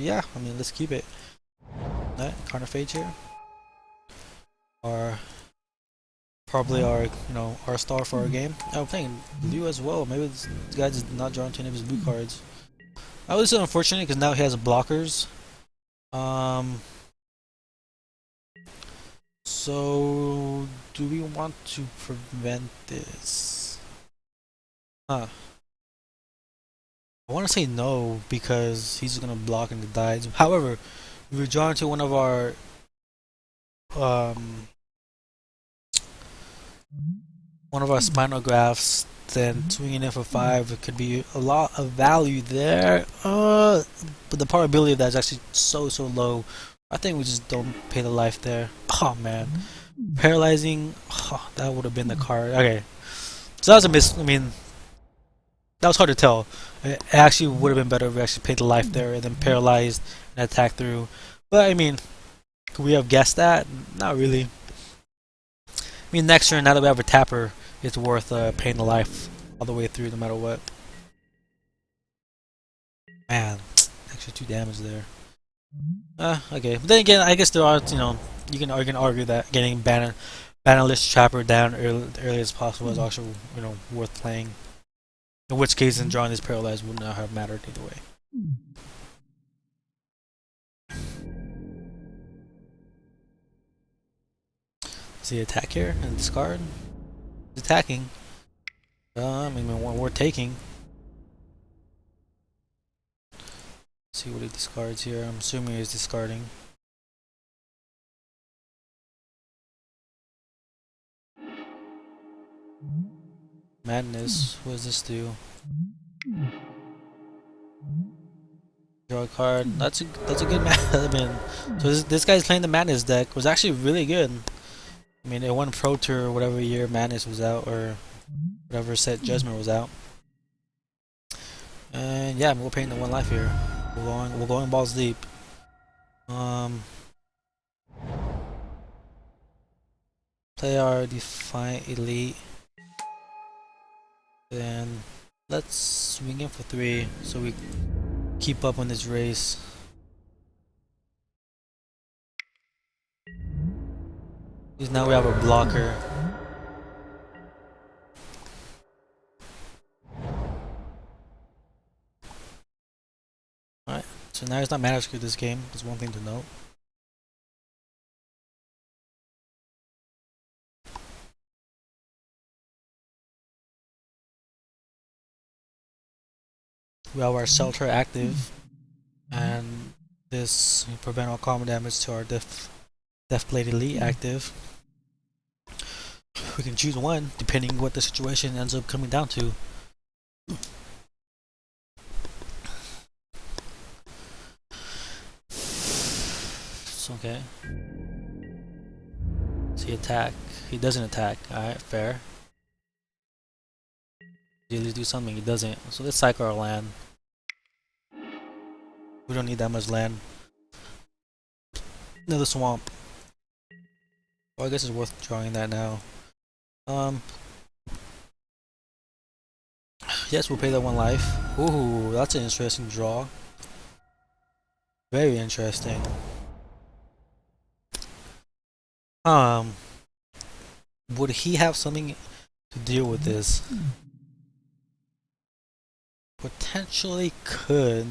yeah, I mean, let's keep it. That Carnophage here, or probably our our star for our game. I'm playing blue as well. Maybe this guy is not drawing too many of his blue cards. I was unfortunate because now he has blockers. Um, so do we want to prevent this? Huh. I want to say no because he's gonna block and die. However, if we draw into um one of our spinal grafts, then swinging it for 5, it could be a lot of value there. But the probability of that is actually so low. I think we just don't pay the life there. Oh man, paralyzing. Oh, that would have been the card. Okay, so that was a miss. I mean, that was hard to tell. It actually would have been better if we actually paid the life there and then paralyzed and attacked through. But I mean, could we have guessed that? Not really. I mean, next turn, now that we have a tapper, it's worth paying the life all the way through, no matter what. Man, extra 2 damage there. Okay. But then again, I guess there are, you can argue that getting Bannerless Trapper down early as possible is also, worth playing. In which case, then drawing this paralyzed would not have mattered either way. See attack here and discard. He's attacking. I mean, we're taking. See what he discards here. I'm assuming he's discarding. Madness. What does this do? Draw a card. That's a good man. I mean, so this guy's playing the Madness deck. It was actually really good. I mean, it won Pro Tour whatever year Madness was out, or whatever set Judgment was out. And yeah, we're paying the 1 life here. We're going balls deep. Play our Defiant Elite. Then let's swing in for 3 so we keep up on this race. Because now we have a blocker. Alright, so now it's not mana screw this game. That's one thing to note. We have our Shelter active, and this will prevent all common damage to our Deathblade Elite active. We can choose one depending what the situation ends up coming down to. It's okay. So he attack. He doesn't attack. Alright, fair. He at least do something. He doesn't. So let's cycle our land. We don't need that much land. Another swamp. Well, I guess it's worth drawing that now. Yes, we'll pay that 1 life. Ooh, that's an interesting draw. Very interesting. Would he have something to deal with this? Potentially could.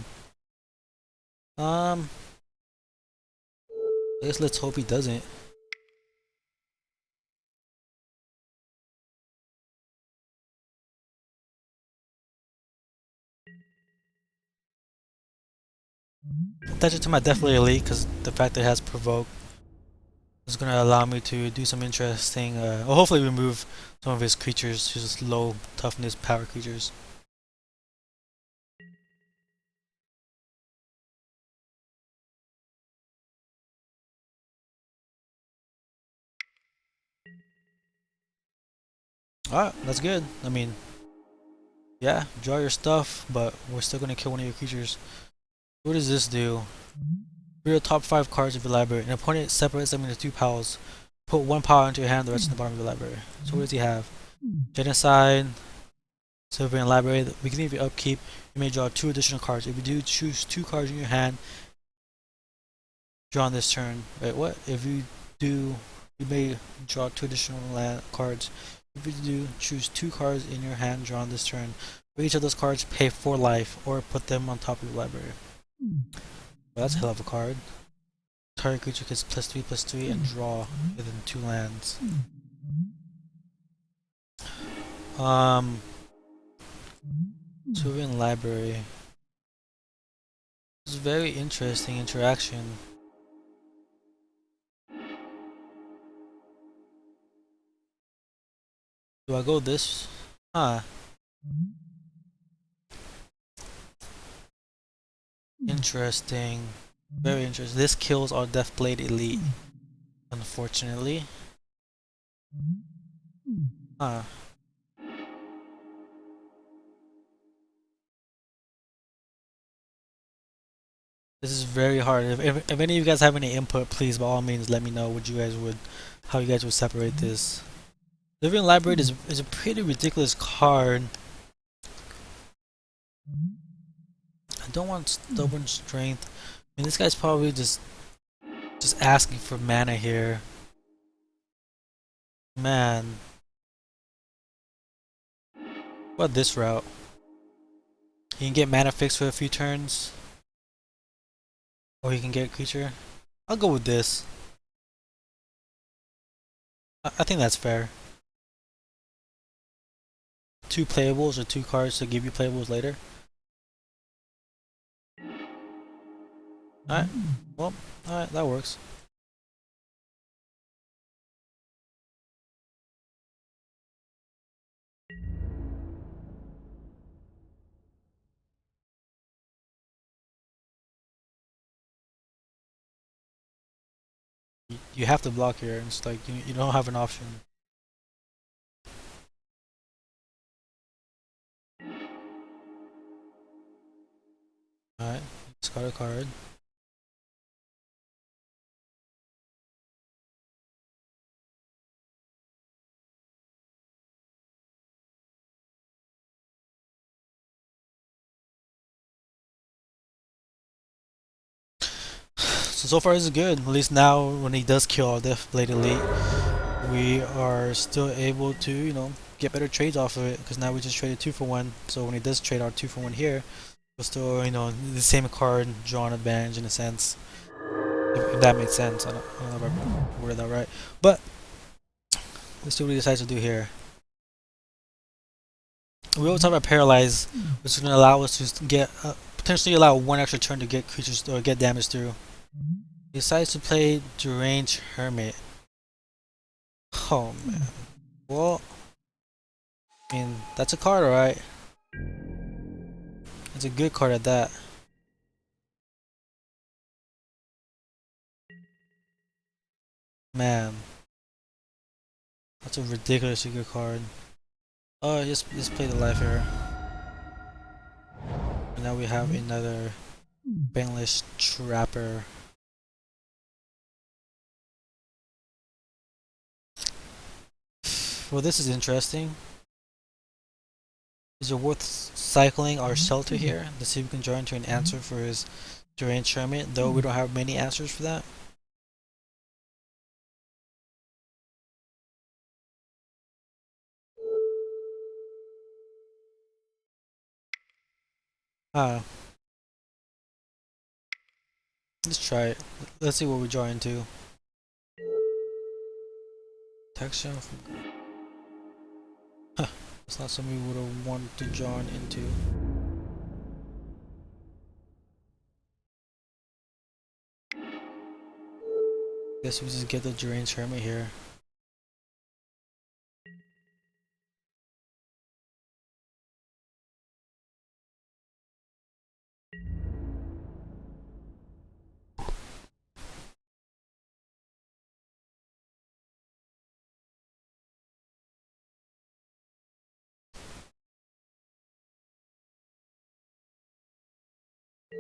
I guess let's hope he doesn't. Attach it to my Deathblade Elite because the fact that it has Provoke is going to allow me to do some interesting, well, hopefully remove some of his creatures, his low toughness power creatures. Alright, that's good. I mean, yeah, draw your stuff, but we're still going to kill one of your creatures. What does this do? Read the top 5 cards of your library. An opponent separates them into 2 piles. Put 1 pile into your hand, the rest in the bottom of your library. So what does he have? Genocide, Sylvan Library. At the beginning of your upkeep, you may draw 2 additional cards. If you do, choose 2 cards in your hand draw on this turn. Wait, what? If you do, you may draw 2 additional land cards. If you do, choose 2 cards in your hand drawn this turn. For each of those cards, pay 4 life or put them on top of your library. Well, that's a hell of a card. Target creature gets +3/+3 and draw within 2 lands. Serene library. It's a very interesting interaction. Do I go this? Huh. Interesting. Very interesting. This kills our Deathblade Elite. Unfortunately. Huh. This is very hard. If any of you guys have any input, please by all means let me know what you guys would, how you guys would separate this. Living Library is a pretty ridiculous card. I don't want Stubborn Strength. I mean, this guy's probably just asking for mana here. Man. What about this route? You can get mana fixed for a few turns. Or you can get a creature. I'll go with this. I think that's fair. 2 playables or 2 cards to give you playables later. Alright. Well, alright, that works. You have to block here. It's like you don't have an option. Alright, discard a card. So far this is good. At least now when he does kill our Deathblade Elite, we are still able to, you know, get better trades off of it. Because now we just traded 2 for 1. So when he does trade our 2 for 1 here, we'll still, you know, the same card draw an advantage in a sense. If that makes sense. I don't know if I worded that right. But let's see what he decides to do here. We always talk about Paralyze, which is going to allow us to get potentially allow 1 extra turn to get creatures or get damage through. He decides to play Deranged Hermit. Oh man. Well, I mean, that's a card, alright. It's a good card at that. Man. That's a ridiculously good card. Oh, just play the life here. And now we have another Baneless Trapper. Well, this is interesting. Is it worth cycling our shelter here? Let's see if we can draw into an answer for his Deranged Hermit, though we don't have many answers for that. Ah, let's try it. Let's see what we draw into. Texture. Huh, it's not something we would have wanted to draw into. Guess we just get the Deranged Hermit here.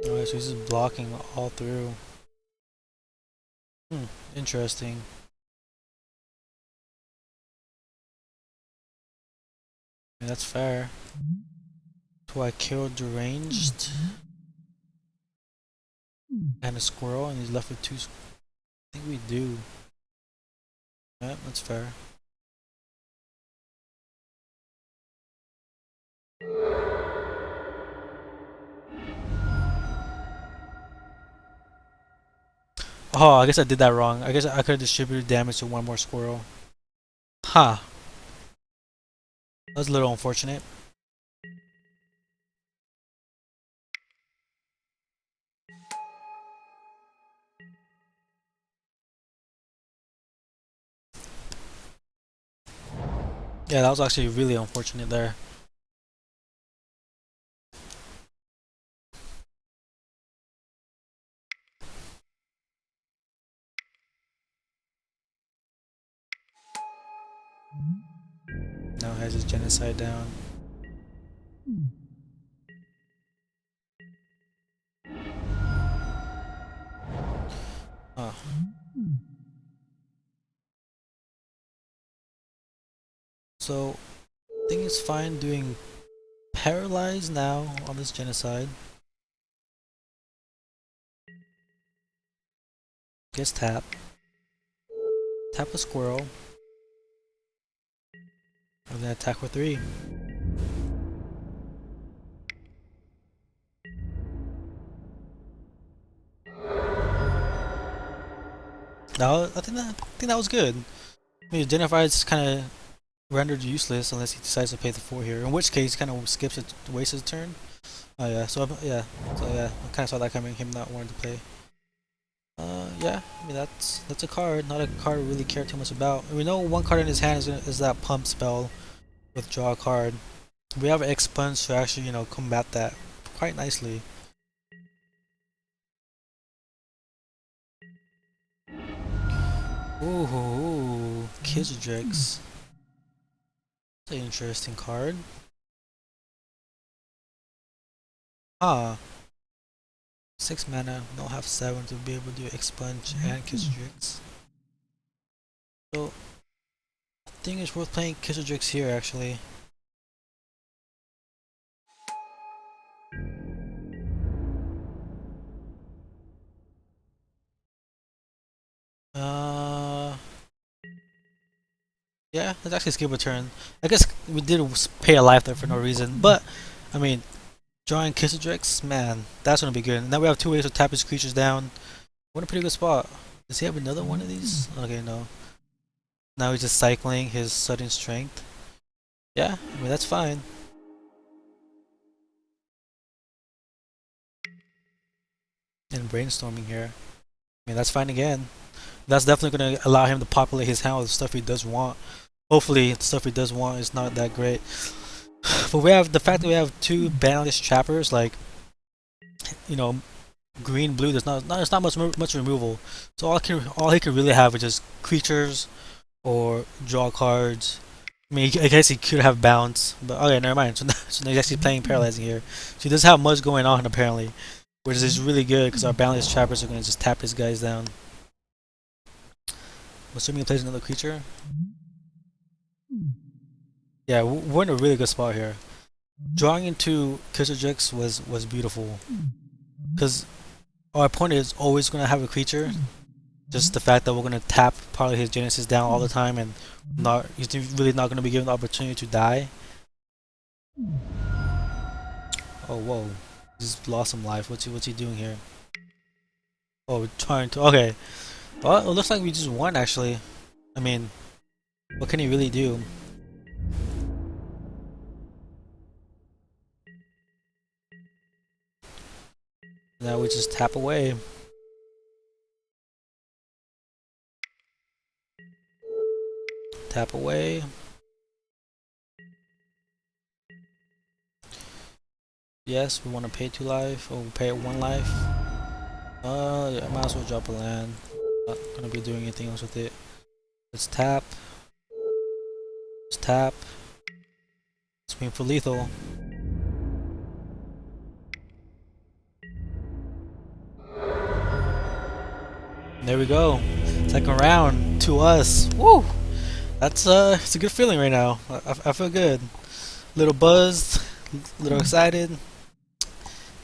Alright, so he's just blocking all through. Interesting. I mean, that's fair. So I killed Deranged and a squirrel, and he's left with 2 I think we do. Yeah, that's fair. Oh, I guess I did that wrong. I guess I could have distributed damage to one more squirrel. Huh. That was a little unfortunate. Yeah, that was actually really unfortunate there. Now has his genocide down. Huh. So, I think it's fine doing paralyze now on this genocide. Gets tap. Tap a squirrel. And then attack for 3. Now, I think that was good. I mean, Genocide's kind of rendered useless unless he decides to pay the 4 here. In which case, he kind of skips it, wastes his turn. Oh yeah, so yeah, I kind of saw that coming. Him not wanting to play. Yeah, I mean that's a card, not a card we really care too much about. And we know one card in his hand is that pump spell with draw a card. We have Expunge to actually combat that quite nicely. Ooh, Kizadrix. That's an interesting card. Ah, 6 mana, don't have 7 to be able to do Expunge and Kizadrix. So I think it's worth playing Kizadrix here actually. Uh, yeah, let's actually skip a turn. I guess we did pay a life there for no reason, but I mean, drawing Kizadrix, man, that's gonna be good. Now we have 2 ways to tap his creatures down. What a pretty good spot. Does he have another one of these? Okay, no. Now he's just cycling his sudden strength. Yeah, I mean that's fine. And brainstorming here. I mean that's fine again. That's definitely gonna allow him to populate his hand with stuff he does want. Hopefully the stuff he does want is not that great. But we have the fact that we have 2 banless trappers, like you know, green, blue. There's not much removal. So all he can really have is just creatures or draw cards. I mean, I guess he could have bounce, but okay, never mind. So now he's actually playing paralyzing here. So he doesn't have much going on apparently, which is really good because our balanced trappers are gonna just tap his guys down. I'm assuming he plays another creature. Yeah, we're in a really good spot here. Drawing into Kizadrix was beautiful because our opponent is always gonna have a creature. Just the fact that we're gonna tap probably his Genesis down all the time and he's really not gonna be given the opportunity to die. Oh whoa, he's lost some life. What's he doing here? Oh, trying to. Okay, well it looks like we just won actually. I mean, what can he really do? Now we just tap away. Tap away. Yes, we want to pay 2 life, or we'll pay it 1 life. Yeah, I might as well drop a land. Not gonna be doing anything else with it. Let's tap. Let's tap. Swing for lethal. There we go. Second round to us. Woo! That's it's a good feeling right now. I feel good. Little buzzed, little excited.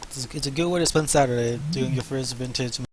It's a good way to spend Saturday doing your first vintage